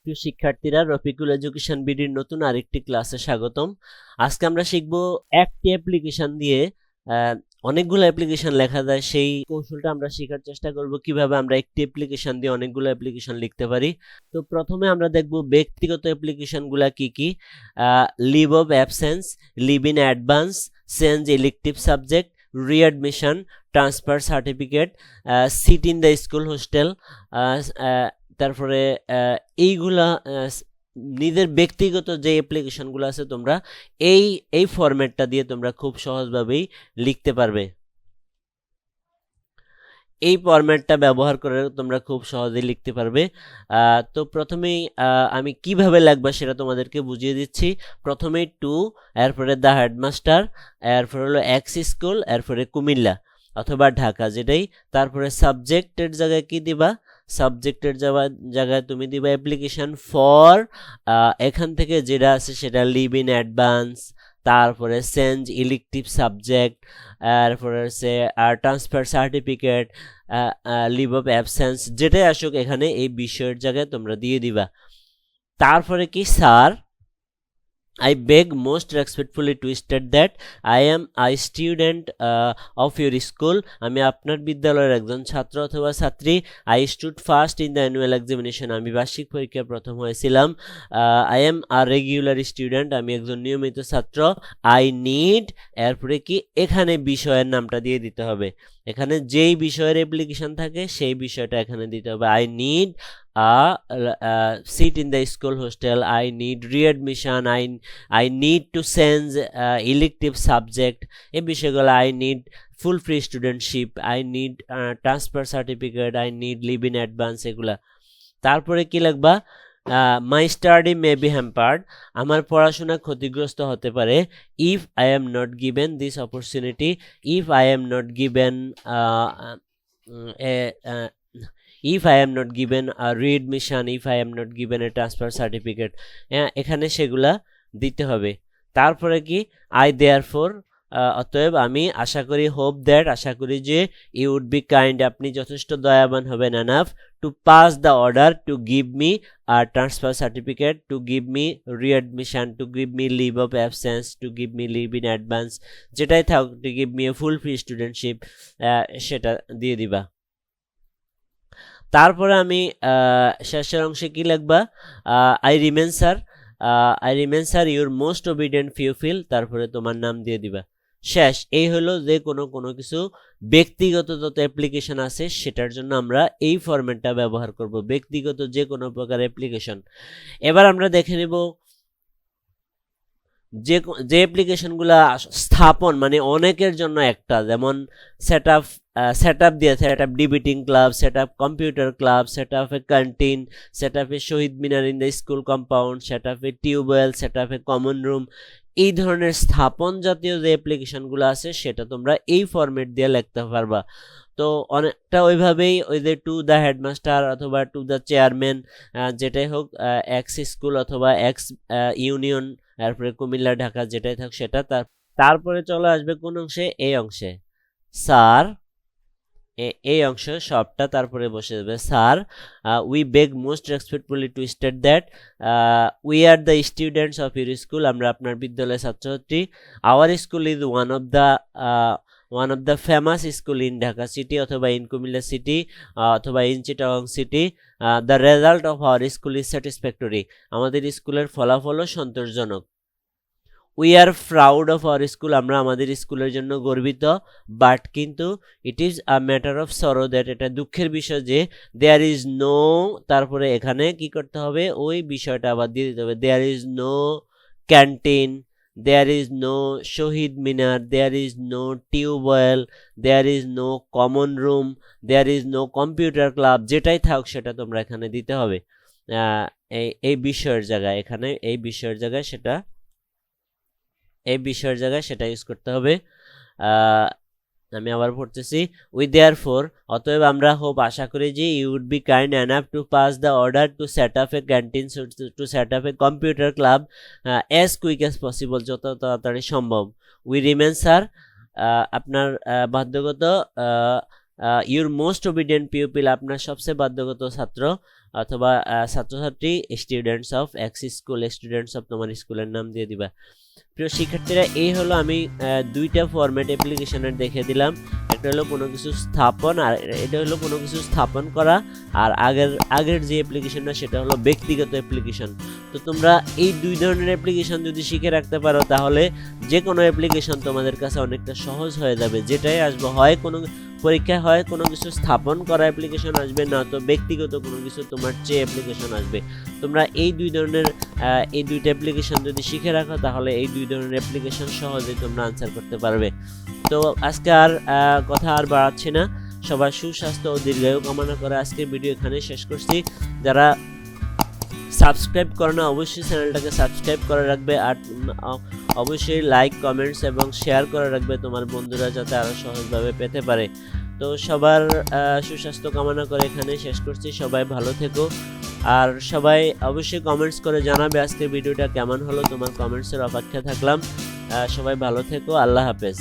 প্রিয় শিক্ষার্থীরা, রফিকুল এডুকেশন বিডির নতুন আরেকটি ক্লাসে স্বাগতম। আজকে আমরা শিখব একটি অ্যাপ্লিকেশন দিয়ে অনেকগুলো অ্যাপ্লিকেশন লেখা যায় সেই কৌশলটা আমরা শেখার চেষ্টা করব, কিভাবে আমরা একটি অ্যাপ্লিকেশন দিয়ে অনেকগুলো অ্যাপ্লিকেশন লিখতে পারি। তো প্রথমে আমরা দেখব ব্যক্তিগত অ্যাপ্লিকেশনগুলো কি কি। Leave of absence, leave in advance, change elective subject, readmission, transfer certificate, seat in the school hostel. তারপরে এইগুলা নিজের ব্যক্তিগত যে অ্যাপ্লিকেশনগুলো আছে তোমরা এই ফরম্যাটটা দিয়ে তোমরা খুব সহজভাবেই লিখতে পারবে। এই ফরম্যাটটা ব্যবহার করে তোমরা খুব সহজেই লিখতে পারবে। তো প্রথমেই আমি কিভাবে লিখবা সেটা তোমাদেরকে বুঝিয়ে দিচ্ছি। প্রথমেই টু, এরপরে দ্য হেডমাস্টার, এরপরে হলো এক্স স্কুল, এরপরে কুমিল্লা অথবা ঢাকা যেটাই। তারপরে সাবজেক্টের জায়গায় কি দিবা? সাবজেক্টের জায়গায় তুমি দিবা অ্যাপ্লিকেশন ফর, এখান থেকে যেটা আছে সেটা লিভ ইন অ্যাডভান্স, তারপরে চেঞ্জ ইলেকটিভ সাবজেক্ট, এরপরে হচ্ছে transfer certificate, leave of absence, যেটাই আসুক এখানে এই বিষয়ের জায়গায় তোমরা দিয়ে দিবা। তারপরে কি sir, I beg most respectfully to state that I am a student of your school. আমি আপনার বিদ্যালয়ের একজন ছাত্র অথবা ছাত্রী। I stood first in the annual examination. আমি বার্ষিক পরীক্ষায় প্রথম হয়েছিলাম। I am a regular student. আমি একজন নিয়মিত ছাত্র। I need, এরপরে কি এখানে বিষয়ের নামটা দিয়ে দিতে হবে। এখানে যেই বিষয়ের অ্যাপ্লিকেশন থাকে সেই বিষয়টা এখানে দিতে হবে। I need seat in the school hostel. I need readmission. I need to change elective subject. এই বিষয়গুলো I need full free studentship. I need transfer certificate. I need leave in advance, এগুলা। তারপরে কি লিখবা? My study may be hampered. আমার পড়াশোনা ক্ষতিগ্রস্ত হতে পারে। If I am not given this opportunity. If I am not given if I am not given a readmission, if I am not given a transfer certificate, এখানে সেগুলা দিতে হবে। তারপরে কি I therefore, অতএব আমি আশা করি, হোপ দ্যাট, আশা করি যে, ইউ উড বি কাইন্ড, আপনি যথেষ্ট দয়াবান হবেন, enough to pass the order to give me transfer certificate, to give me readmission, to give me leave of absence, to give me leave in advance, যেটাই থাক, to give me a full free studentship, সেটা দিয়ে দিবা। তারপরে আমি শেষের অংশে কি লিখবা? I remain sir, I remain sir your most obedient pupil, তারপরে তোমার নাম দিয়ে দিবা। শেষ। এই হলো যে কোনো কিছু ব্যক্তিগত যত অ্যাপ্লিকেশন আছে সেটার জন্য আমরা এই ফরম্যাটটা ব্যবহার করব, ব্যক্তিগত যে কোনো প্রকার অ্যাপ্লিকেশন। এবার আমরা দেখে নেব যে অ্যাপ্লিকেশনগুলো স্থাপন, মানে অনেকের জন্য একটা, যেমন সেট আপ দিয়ে, set up debating club, set up computer club, set up a canteen, set up a Shaheed Minar in the school compound, set up a tubewell, set up a common room. এই ধরনের স্থাপন জাতীয় যে অ্যাপ্লিকেশনগুলো আছে সেটা তোমরা এই ফরম্যাট দিয়ে লিখতে পারবা। তো অনেকটা ওইভাবেই ওই যে টু দ্য হেডমাস্টার অথবা টু দ্য চেয়ারম্যান, যেটাই হোক, এক্স স্কুল অথবা এক্স ইউনিয়ন, তারপরে কুমিল্লা ঢাকা, যেটাই থাক সেটা। তারপরে চলে আসবে কোন অংশে? এই অংশে স্যার, এই অংশ সবটা তারপরে বসে যাবে sir. We beg most respectfully two state that we are the students of your school, আমরা আপনার বিদ্যালয়ের ছাত্রছাত্রী। Our school is one of the famous school in Dhaka city অথবা ইন কুমিল্লা সিটি অথবা in Chittagong city. The result of our school is satisfactory, আমাদের স্কুলের ফলাফলও সন্তোষজনক। We are proud of our school, আমরা আমাদের স্কুলের জন্য গর্বিত। বাট কিন্তু it is a matter of sorrow that, এটা দুঃখের বিষয় যে, দেয়ার ইজ নো, তারপরে এখানে কি করতে হবে? ওই বিষয়টা আবার দিয়ে দিতে হবে। There is no canteen, there is no Shaheed Minar, there is no tubewell, there is no common room, there is no computer club, যেটাই থাক সেটা তোমরা এখানে দিতে হবে। এই বিষয়ের জায়গায়, এখানে এই বিষয়ের জায়গায় সেটা, এই বিষয়ের জায়গায় সেটা ইউজ করতে হবে। আমি আবার পড়তেছি। উই দেয়ারফর, অতএব আমরা, হোপ, আশা করি যে, you would be kind enough to pass the order to set up a canteen, to set up a computer club as quick as possible, যত তাড়াতাড়ি সম্ভব। উই রিমেন স্যার, আপনার বাধ্যগত ইউর মোস্ট ওবিডিয়েন্ট পিউপিল, আপনার সবচেয়ে বাধ্যগত ছাত্র অথবা ছাত্রছাত্রী, students of X school, students of তোমার স্কুলের নাম দিয়ে দিবা। প্রিয় শিক্ষার্থীরা, এই হলো আমি দুইটা ফরম্যাট অ্যাপ্লিকেশনের দেখে দিলাম। একটা হলো কোনো কিছু স্থাপন, আর এটা হলো কোনো কিছু স্থাপন করা। আর আগের যে অ্যাপ্লিকেশনটা সেটা হলো ব্যক্তিগত অ্যাপ্লিকেশন। তো তোমরা এই দুই ধরনের অ্যাপ্লিকেশন যদি শিখে রাখতে পারো তাহলে যে কোনো অ্যাপ্লিকেশন তোমাদের কাছে অনেকটা সহজ হয়ে যাবে। যেটাই আসবে, হয় কোনো পরীক্ষায় হয় কোনো কিছু স্থাপন করা অ্যাপ্লিকেশন আসবে, না তো ব্যক্তিগত কোনো কিছু তোমার চেয়ে অ্যাপ্লিকেশন আসবে। তোমরা এই দুইটা অ্যাপ্লিকেশন যদি শিখে রাখো তাহলে এই দুই ধরনের অ্যাপ্লিকেশন সহজেই তোমরা আনসার করতে পারবে। তো আজকে আর কথা আর বাড়াচ্ছি না, সবার সুস্বাস্থ্য ও দীর্ঘায়ু কামনা করে আজকের ভিডিও এখানে শেষ করছি। যারা সাবস্ক্রাইব করো না অবশ্যই চ্যানেলটাকে সাবস্ক্রাইব করে রাখবে, আর অবশ্যই লাইক, কমেন্টস এবং শেয়ার করে রাখবে তোমার বন্ধুরা যাতে আরও সহজভাবে পেতে পারে। তো সবার সুস্বাস্থ্য কামনা করে এখানে শেষ করছি। সবাই ভালো থেকো, আর সবাই অবশ্যই কমেন্টস করে জানাবে আজকের ভিডিওটা কেমন হলো। তোমার কমেন্টসের অপেক্ষায় থাকলাম। সবাই ভালো থেকো, আল্লাহ হাফেজ।